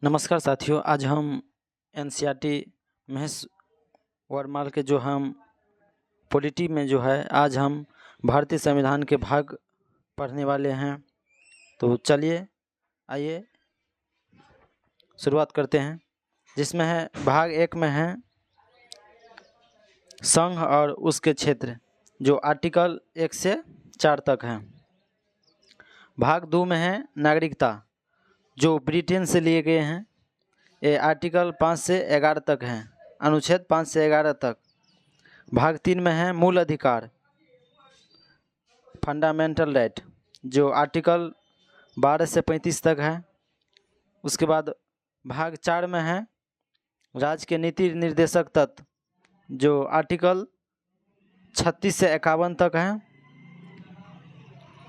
नमस्कार साथियों, आज हम एनसीईआरटी महेश वर्माल के जो हम पॉलिटी में जो है आज हम भारतीय संविधान के भाग पढ़ने वाले हैं। तो चलिए आइए शुरुआत करते हैं। जिसमें है भाग 1 में है संघ और उसके क्षेत्र, जो आर्टिकल 1 से 4 तक है। भाग 2 में है नागरिकता, जो ब्रिटेन से लिए गए हैं। ये आर्टिकल 5 से 11 तक हैं, अनुच्छेद 5 से 11 तक। भाग 3 में है मूल अधिकार, फंडामेंटल राइट, जो आर्टिकल 12 से 35 तक है। उसके बाद भाग 4 में है राज्य के नीति निर्देशक तत्व, जो आर्टिकल 36 से 51 तक है।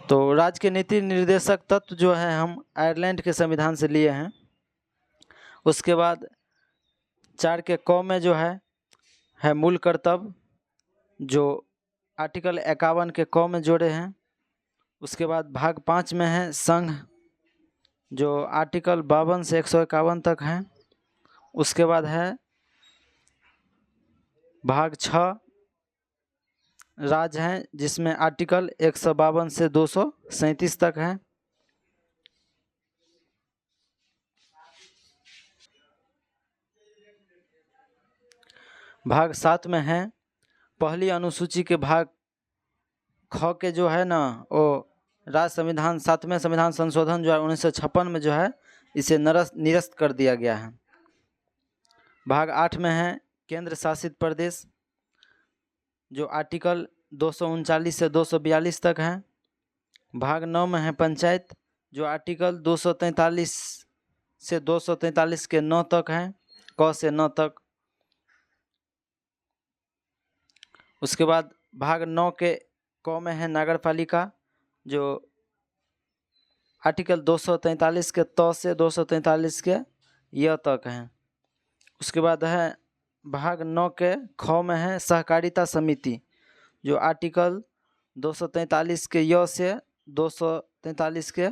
तो राज्य के नीति निर्देशक तत्व जो है हम आयरलैंड के संविधान से लिए हैं। उसके बाद 4 के क में जो है मूल कर्तव्य, जो आर्टिकल 51 के क में जोड़े हैं। उसके बाद भाग 5 में है संघ, जो आर्टिकल 52 से 151 तक है। उसके बाद है भाग 6 राज्य हैं, जिसमें आर्टिकल 152 से 237 तक है। भाग 7 में है पहली अनुसूची के भाग ख के जो है ना, वो राज्य संविधान 7वें संविधान संशोधन जो है 1956 में जो है इसे निरस्त कर दिया गया है। भाग 8 में है केंद्र शासित प्रदेश, जो आर्टिकल 239 से 242 तक है। भाग 9 में है पंचायत, जो आर्टिकल 243 से 243 के 9 तक है, क से 9 तक। उसके बाद भाग 9 के क में है नगरपालिका, जो आर्टिकल 243 के त से 243 के य तक है। उसके बाद है भाग 9 के ख में है सहकारिता समिति, जो आर्टिकल 243 के य से 243 के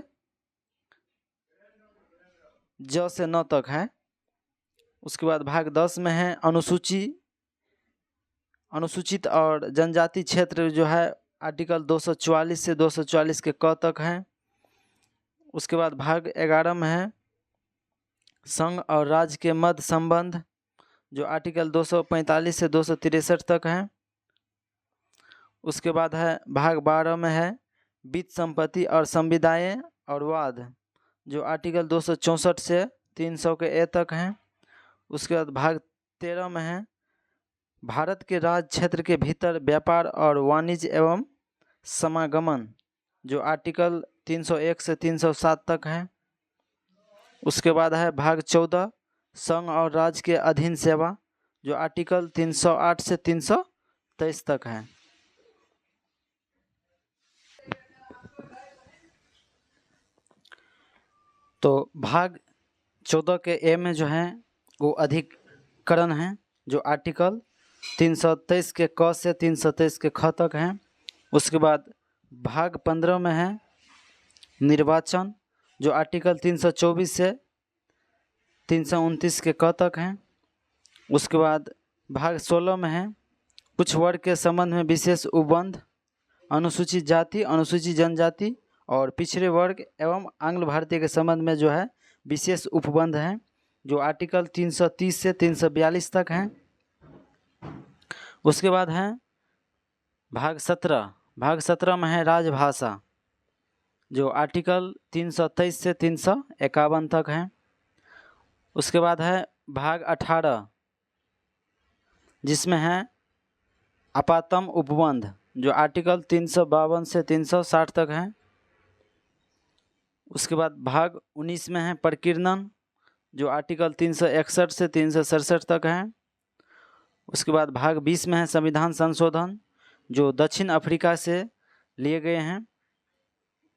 ज से 9 तक है। उसके बाद भाग 10 में है अनुसूचित और जनजाति क्षेत्र, जो है आर्टिकल 244 से 244 के क तक है। उसके बाद भाग 11 में है संघ और राज्य के मध्य संबंध, जो आर्टिकल 245 से 263 तक है। उसके बाद है भाग 12 में है वित्त संपत्ति और संविदाएं और वाद, जो आर्टिकल 264 से 300 के ए तक हैं। उसके बाद भाग 13 में है भारत के राज्य क्षेत्र के भीतर व्यापार और वाणिज्य एवं समागमन, जो आर्टिकल 301 से 307 तक है। उसके बाद है भाग 14 संघ और राज्य के अधीन सेवा, जो आर्टिकल 308 से 323 तक है। तो भाग 14 के ए में जो है वो अधिकरण है, जो आर्टिकल 323 के क से 323 के ख तक है। उसके बाद भाग 15 में है निर्वाचन, जो आर्टिकल 324 से 329 के क तक है। उसके बाद भाग 16 में है कुछ वर्ग के संबंध में विशेष उपबंध, अनुसूचित जाति, अनुसूचित जनजाति और पिछड़े वर्ग एवं आंग्ल भारतीय के संबंध में जो है विशेष उपबंध हैं, जो आर्टिकल 330 से 342 तक हैं। उसके बाद है भाग 17 में है राजभाषा, जो आर्टिकल 323 से 351 तक है। उसके बाद है भाग 18, जिसमें है अपातम उपबंध, जो आर्टिकल 352 से 360 तक है। उसके बाद भाग 19 में है प्रकीर्णन, जो आर्टिकल 361 से 367 तक है। उसके बाद भाग 20 में है संविधान संशोधन, जो दक्षिण अफ्रीका से लिए गए हैं,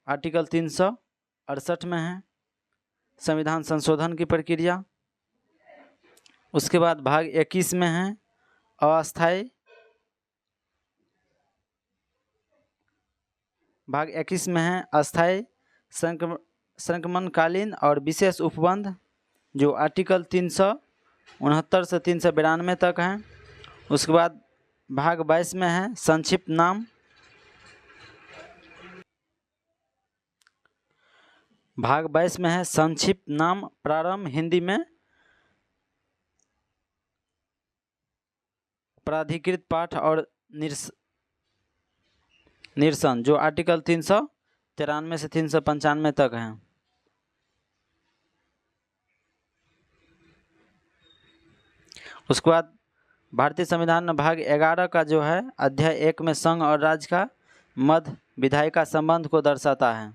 आर्टिकल 368 में है संविधान संशोधन की प्रक्रिया। उसके बाद भाग 21 में है अस्थायी, भाग 21 में है अस्थायी संक्रमणकालीन और विशेष उपबंध, जो आर्टिकल 369 से 392 तक हैं। उसके बाद भाग 22 में है संक्षिप्त नाम। भाग 22 में है संक्षिप्त नाम प्रारंभ, हिंदी में प्राधिकृत पाठ और निरसन, जो आर्टिकल 393 से 395 तक हैं। उसके बाद भारतीय संविधान में भाग 11 का जो है अध्याय 1 में संघ और राज्य का मध्य विधायिका संबंध को दर्शाता है।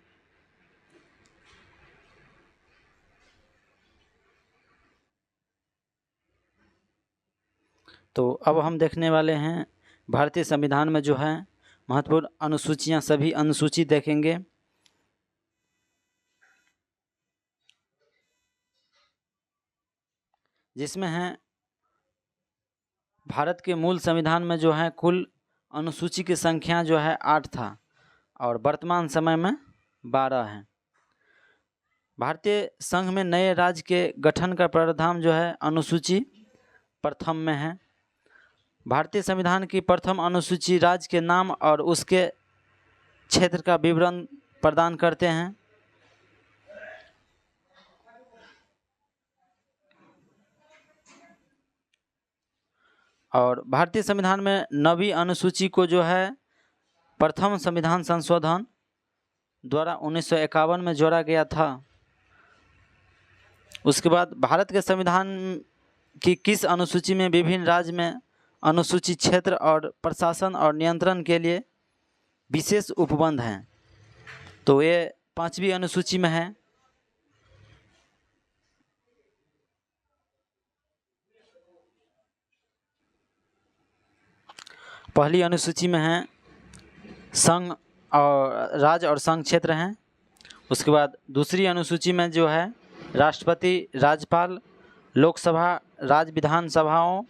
तो अब हम देखने वाले हैं भारतीय संविधान में जो है महत्वपूर्ण अनुसूचियां, सभी अनुसूची देखेंगे। जिसमें है भारत के मूल संविधान में जो है कुल अनुसूची की संख्या जो है 8 था और वर्तमान समय में 12 है। भारतीय संघ में नए राज्य के गठन का प्रावधान जो है अनुसूची प्रथम में है। भारतीय संविधान की प्रथम अनुसूची राज्य के नाम और उसके क्षेत्र का विवरण प्रदान करते हैं। और भारतीय संविधान में 9वीं अनुसूची को जो है प्रथम संविधान संशोधन द्वारा 1951 में जोड़ा गया था। उसके बाद भारत के संविधान की किस अनुसूची में विभिन्न राज्य में अनुसूची क्षेत्र और प्रशासन और नियंत्रण के लिए विशेष उपबंध हैं, तो ये 5वीं अनुसूची में है। पहली अनुसूची में है संघ और राज्य और संघ क्षेत्र हैं। उसके बाद दूसरी अनुसूची में जो है राष्ट्रपति, राज्यपाल, लोकसभा, राज्य विधानसभाओं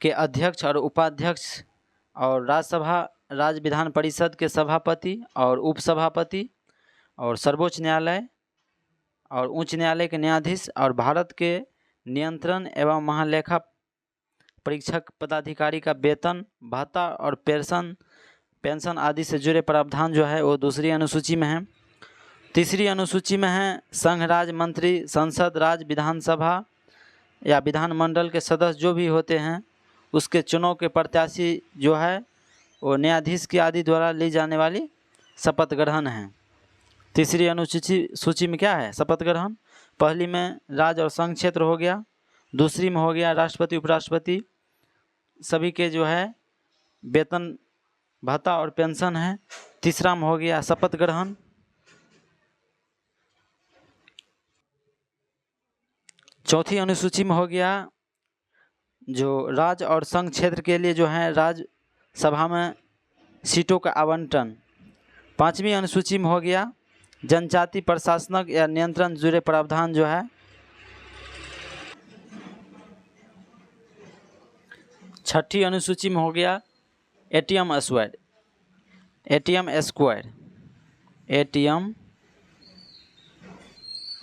के अध्यक्ष और उपाध्यक्ष और राज्यसभा, राज्य विधान परिषद के सभापति और उपसभापति और सर्वोच्च न्यायालय और उच्च न्यायालय के न्यायाधीश और भारत के नियंत्रण एवं महालेखा परीक्षक पदाधिकारी का वेतन, भत्ता और पेंशन आदि से जुड़े प्रावधान जो है वो दूसरी अनुसूची में है। तीसरी अनुसूची में है संघ, राज्य, मंत्री, संसद, राज्य विधानसभा या विधानमंडल के सदस्य जो भी होते हैं उसके चुनाव के प्रत्याशी जो है वो न्यायाधीश की आदि द्वारा ली जाने वाली शपथ ग्रहण है। तीसरी अनुसूची में क्या है? शपथ ग्रहण। पहली में राज्य और संघ क्षेत्र हो गया, दूसरी में हो गया राष्ट्रपति, उपराष्ट्रपति सभी के जो है वेतन, भत्ता और पेंशन है। तीसरा में हो गया शपथ ग्रहण। चौथी अनुसूची में हो गया जो राज्य और संघ क्षेत्र के लिए जो है राज्य सभा में सीटों का आवंटन। पांचवी अनुसूची में हो गया जनजाति प्रशासनक या नियंत्रण जुड़े प्रावधान जो है। छठी अनुसूची में हो गया एटीएम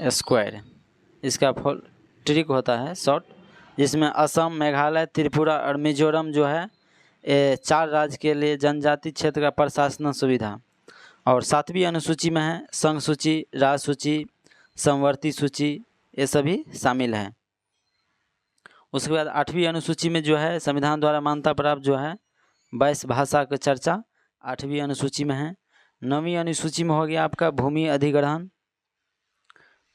स्क्वायर, इसका फुल ट्रिक होता है शॉर्ट, जिसमें असम, मेघालय, त्रिपुरा और मिजोरम जो है ये 4 राज्य के लिए जनजाति क्षेत्र का प्रशासन सुविधा। और 7वीं अनुसूची में है संघ सूची, राज्य सूची, समवर्ती सूची, ये सभी शामिल हैं। उसके बाद 8वीं अनुसूची में जो है संविधान द्वारा मान्यता प्राप्त जो है 22 भाषा की चर्चा 8वीं अनुसूची में है। 9वीं अनुसूची में हो गया आपका भूमि अधिग्रहण।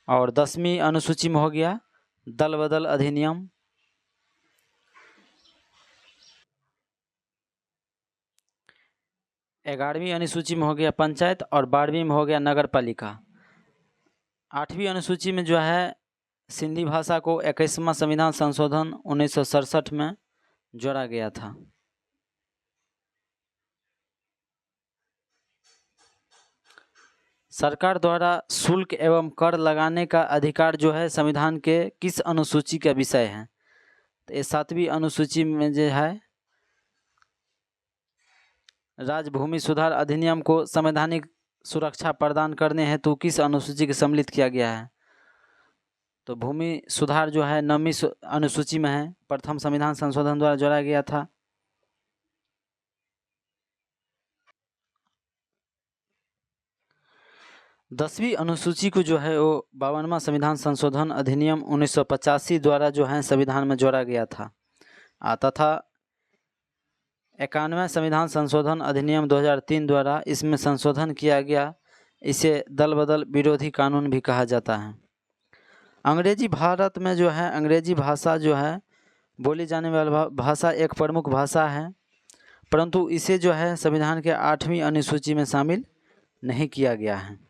और 10वीं अनुसूची में हो गया दल बदल अधिनियम। 11वीं अनुसूची में हो गया पंचायत और 12वीं में हो गया नगर पालिका। 8वीं अनुसूची में जो है सिंधी भाषा को 21वां संविधान संशोधन 1967 में जोड़ा गया था। सरकार द्वारा शुल्क एवं कर लगाने का अधिकार जो है संविधान के किस अनुसूची का विषय है? तो ये 7वीं अनुसूची में जो है राज्य भूमि सुधार अधिनियम को संवैधानिक सुरक्षा प्रदान करने हेतु किस अनुसूची को सम्मिलित किया गया है? तो भूमि सुधार जो है 9वीं अनुसूची में है, प्रथम संविधान संशोधन द्वारा जोड़ा गया था। दसवीं अनुसूची को जो है वो 52वां संविधान संशोधन अधिनियम 1985 द्वारा जो है संविधान में जोड़ा गया था तथा 91वें संविधान संशोधन अधिनियम 2003 द्वारा इसमें संशोधन किया गया। इसे दल बदल विरोधी कानून भी कहा जाता है। अंग्रेजी भारत में जो है अंग्रेजी भाषा जो है बोली जाने वाली भाषा एक प्रमुख भाषा है, परंतु इसे जो है संविधान के 8वीं अनुसूची में शामिल नहीं किया गया है।